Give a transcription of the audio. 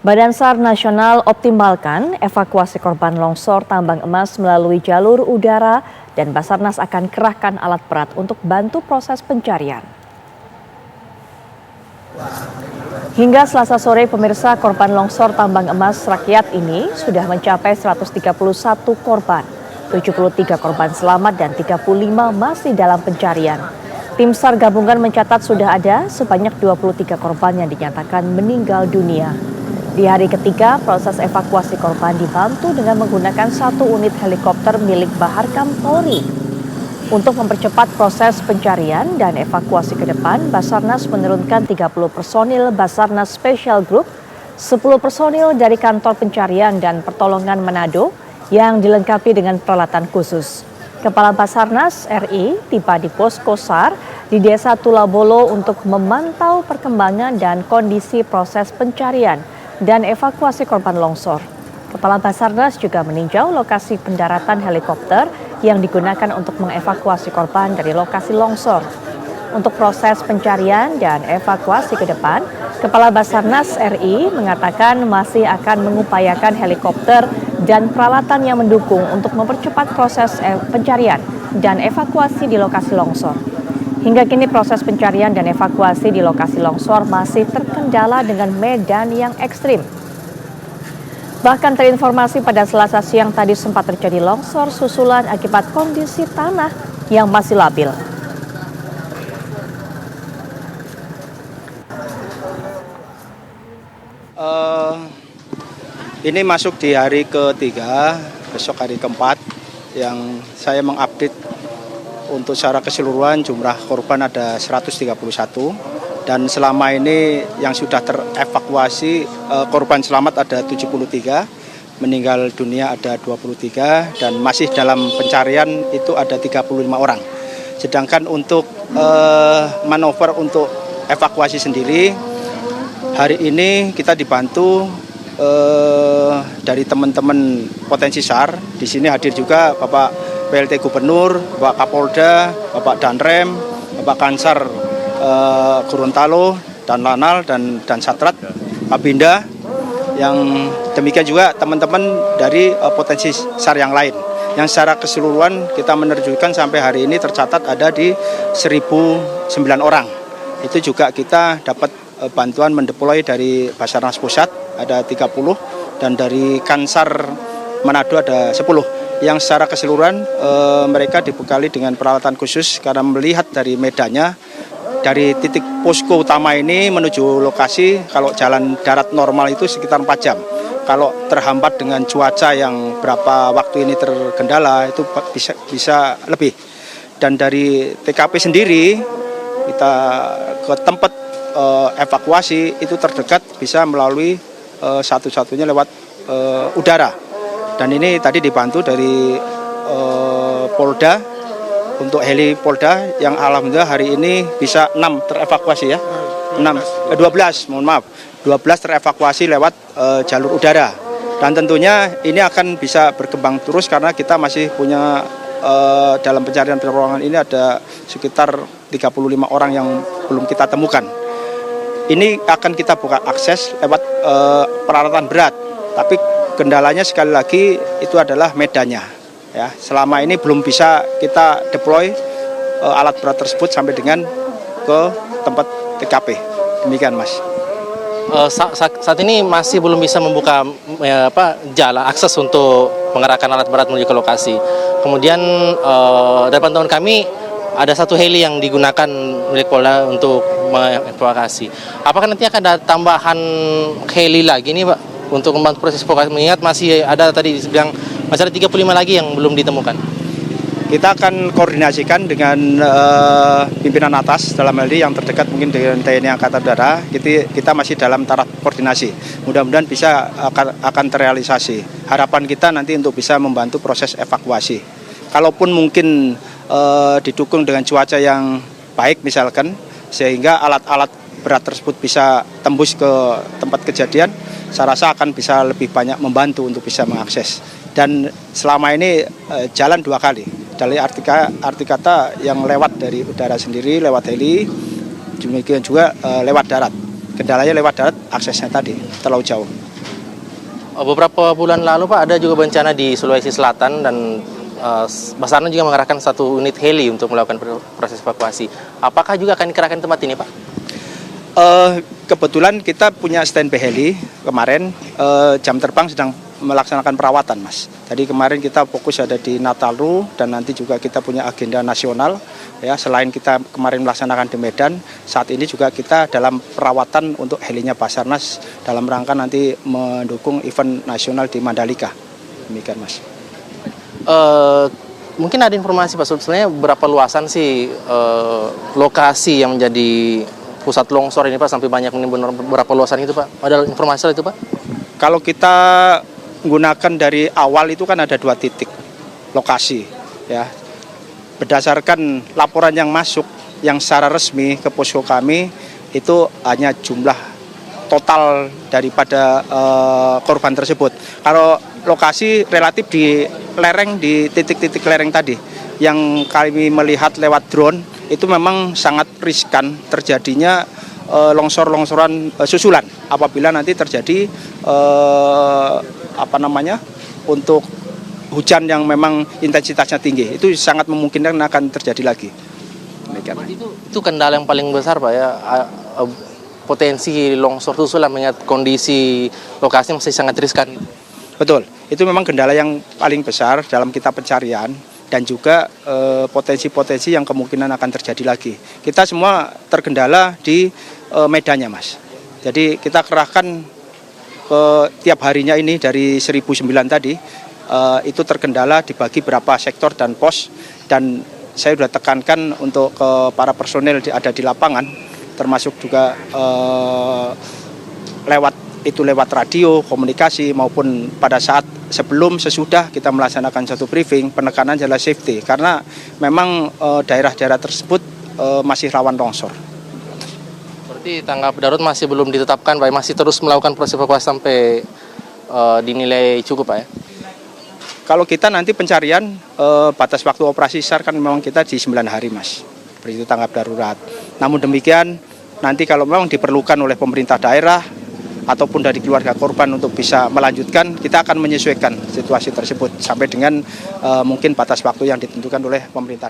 Badan SAR Nasional optimalkan evakuasi korban longsor tambang emas melalui jalur udara dan Basarnas akan kerahkan alat berat untuk bantu proses pencarian. Hingga Selasa sore, pemirsa, korban longsor tambang emas rakyat ini sudah mencapai 131 korban. 73 korban selamat dan 35 masih dalam pencarian. Tim SAR gabungan mencatat sudah ada sebanyak 23 korban yang dinyatakan meninggal dunia. Di hari ketiga, proses evakuasi korban dibantu dengan menggunakan 1 unit helikopter milik Baharkam Polri. Untuk mempercepat proses pencarian dan evakuasi ke depan, Basarnas menurunkan 30 personil Basarnas Special Group, 10 personil dari kantor pencarian dan pertolongan Manado yang dilengkapi dengan peralatan khusus. Kepala Basarnas RI tiba di posko SAR di Desa Tulabolo untuk memantau perkembangan dan kondisi proses pencarian dan evakuasi korban longsor. Kepala Basarnas juga meninjau lokasi pendaratan helikopter yang digunakan untuk mengevakuasi korban dari lokasi longsor. Untuk proses pencarian dan evakuasi ke depan, Kepala Basarnas RI mengatakan masih akan mengupayakan helikopter dan peralatan yang mendukung untuk mempercepat proses pencarian dan evakuasi di lokasi longsor. Hingga kini proses pencarian dan evakuasi di lokasi longsor masih terkendala dengan medan yang ekstrim. Bahkan terinformasi pada Selasa siang tadi sempat terjadi longsor susulan akibat kondisi tanah yang masih labil. Ini masuk di hari ketiga, besok hari keempat yang saya mengupdate untuk secara keseluruhan jumlah korban ada 131 dan selama ini yang sudah terevakuasi korban selamat ada 73, meninggal dunia ada 23 dan masih dalam pencarian itu ada 35 orang. Sedangkan untuk manuver untuk evakuasi sendiri hari ini kita dibantu dari teman-teman potensi SAR. Di sini hadir juga Bapak PLT Gubernur, Bapak Kapolda, Bapak Danrem, Bapak Kansar Gorontalo, dan Lanal, dan Satrat, Kabinda. Yang demikian juga teman-teman dari potensi SAR yang lain. Yang secara keseluruhan kita menerjunkan sampai hari ini tercatat ada di 1.009 orang. Itu juga kita dapat bantuan mendeploy dari Basarnas Pusat ada 30 dan dari Kansar Manado ada 10. Yang secara keseluruhan mereka dibekali dengan peralatan khusus karena melihat dari medannya dari titik posko utama ini menuju lokasi kalau jalan darat normal itu sekitar 4 jam. Kalau terhambat dengan cuaca yang berapa waktu ini terkendala itu bisa lebih. Dan dari TKP sendiri kita ke tempat evakuasi itu terdekat bisa melalui satu-satunya lewat udara. Dan ini tadi dibantu dari Polda untuk heli Polda yang alhamdulillah hari ini bisa 6 terevakuasi ya. 12 terevakuasi lewat jalur udara. Dan tentunya ini akan bisa berkembang terus karena kita masih punya dalam pencarian pertolongan ini ada sekitar 35 orang yang belum kita temukan. Ini akan kita buka akses lewat peralatan berat, tapi kendalanya sekali lagi itu adalah medannya. Ya, selama ini belum bisa kita deploy alat berat tersebut sampai dengan ke tempat TKP. Demikian, Mas. Saat ini masih belum bisa membuka jalan akses untuk mengerahkan alat berat menuju ke lokasi. Kemudian dari pantauan kami ada 1 heli yang digunakan milik Polda untuk mengevakuasi. Apakah nanti akan ada tambahan heli lagi nih, Pak, untuk membantu proses evakuasi? Mengingat masih ada tadi dibilang masih ada 35 lagi yang belum ditemukan. Kita akan koordinasikan dengan pimpinan atas dalam hal ini yang terdekat mungkin dengan TNI Angkatan Udara. Kita masih dalam taraf koordinasi. Mudah-mudahan bisa akan terrealisasi. Harapan kita nanti untuk bisa membantu proses evakuasi. Kalaupun mungkin didukung dengan cuaca yang baik misalkan, sehingga alat-alat berat tersebut bisa tembus ke tempat kejadian, saya rasa akan bisa lebih banyak membantu untuk bisa mengakses. Dan selama ini jalan 2 kali. Dari arti kata yang lewat dari udara sendiri, lewat heli, demikian juga lewat darat. Kendalanya lewat darat, aksesnya tadi terlalu jauh. beberapa bulan lalu Pak ada juga bencana di Sulawesi Selatan dan Basarnas juga mengerahkan 1 unit heli untuk melakukan proses evakuasi. Apakah juga akan dikerahkan tempat ini Pak? Kebetulan kita punya standby heli kemarin, jam terbang sedang melaksanakan perawatan Mas. Jadi kemarin kita fokus ada di Nataru dan nanti juga kita punya agenda nasional. Ya, selain kita kemarin melaksanakan di Medan, saat ini juga kita dalam perawatan untuk helinya Basarnas dalam rangka nanti mendukung event nasional di Mandalika. Demikian Mas. Mungkin ada informasi Pak, sebenarnya berapa luasan sih lokasi yang menjadi pusat longsor ini Pak sampai banyak menimbun berapa luasan itu Pak? Ada informasi itu Pak? Kalau kita menggunakan dari awal itu kan ada 2 titik lokasi ya. Berdasarkan laporan yang masuk yang secara resmi ke posko kami itu hanya jumlah total daripada korban tersebut. Kalau lokasi relatif di lereng, di titik-titik lereng tadi yang kami melihat lewat drone itu memang sangat riskan terjadinya longsor-longsoran susulan apabila nanti terjadi untuk hujan yang memang intensitasnya tinggi, itu sangat memungkinkan akan terjadi lagi. Itu kendala yang paling besar Pak ya, potensi longsor susulan mengingat kondisi lokasi masih sangat riskan. Betul, itu memang kendala yang paling besar dalam kita pencarian dan juga potensi-potensi yang kemungkinan akan terjadi lagi. Kita semua terkendala di medannya Mas. Jadi kita kerahkan tiap harinya ini dari 1009 tadi, itu terkendala dibagi berapa sektor dan pos, dan saya sudah tekankan untuk ke para personel ada di lapangan, termasuk juga lewat radio, komunikasi, maupun pada saat sebelum sesudah kita melaksanakan satu briefing, penekanan adalah safety, karena memang daerah-daerah tersebut masih rawan longsor. Berarti tanggap darurat masih belum ditetapkan Pak, masih terus melakukan proses evakuasi sampai dinilai cukup Pak ya? Kalau kita nanti pencarian, batas waktu operasi SAR kan memang kita di 9 hari Mas, begitu tanggap darurat. Namun demikian, nanti kalau memang diperlukan oleh pemerintah daerah ataupun dari keluarga korban untuk bisa melanjutkan, kita akan menyesuaikan situasi tersebut sampai dengan mungkin batas waktu yang ditentukan oleh pemerintah daerah.